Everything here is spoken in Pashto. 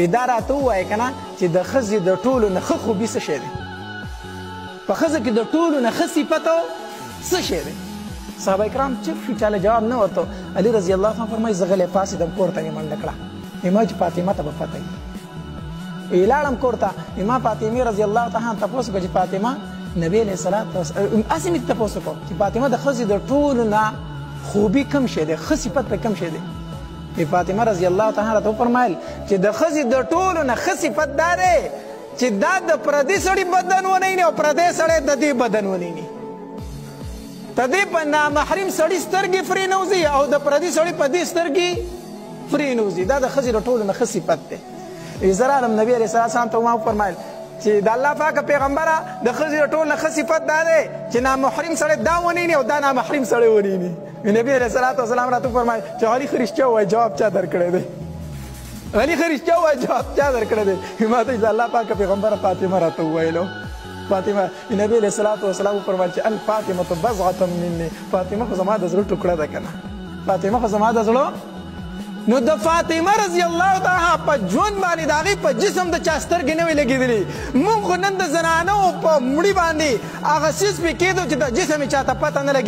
دا راته ووایه که نه چې د ښځې د ټولو نه ښه خوبي څه شی دی؟ په ښځه کې د ټولو نه ښه صفت څه شی دی؟ صحابه کرام چپ شو، چاله جواب نه ورته. علي رضی الله عنه فرمایي زه غلی پاڅېدم، کور ته مې منډه کړه. ما چې فاطمه ته به پته وي. لاړم کور ته، ما فاطمې رضی الله عنها تپوس وکړه چې فاطمه نبی علیه السلام هسې مې تپوس وکړو چې فاطمه د ښځې د ټولو نه خوبي کم شی دی، ښه صفت پرې کم شی دی؟ فاطمه رضی الله تعالی راته وفرمایل چې د ښځې د ټولو نه ښه صفت دا دی چې دا د پردي سړي بدن ونه ویني او پردی سړی د دې بدن ونه ویني. د دې په نامحرم سړي سترګې فرې نه وځي او د پردي سړي په دې سترګې فرې نه وځي. دا د ښځې د ټولو نه ښه صفت دی. زه رالم نبي علیه السلام ته ما وفرمایل چې د الله پاکه پیغمبره د ښځې د ټولو نه ښه صفت دا دی چې نامحرم سړی دا ونه ویني او دا نامحرم سړی ونه ویني. نبی علیه السلام راته وفرمایل چې علي ښه رښتیا ووایه، جواب چا درکړی دی؟ علي ښه رښتیا ووایه، جواب چا درکړی دی؟ ما ته د الله پاکه پیغمبره فاطمه راته وویلو. فاطمه نبی علیه السلام وفرمایل چې الفاطمه بضعة مني، فاطمه خو زما د زړه ټوکړه ده که نه؟ فاطمه خو زما د زړه. نو د فاطمه رضی الله تعالی په ژوند باندې د هغې په جسم د چا سترګې نه وې لګېدلې. موږ خو نن د زنانو په مړي باندې هغه څیز پې کېدو چې د جسم یې چاته پته نه لګي.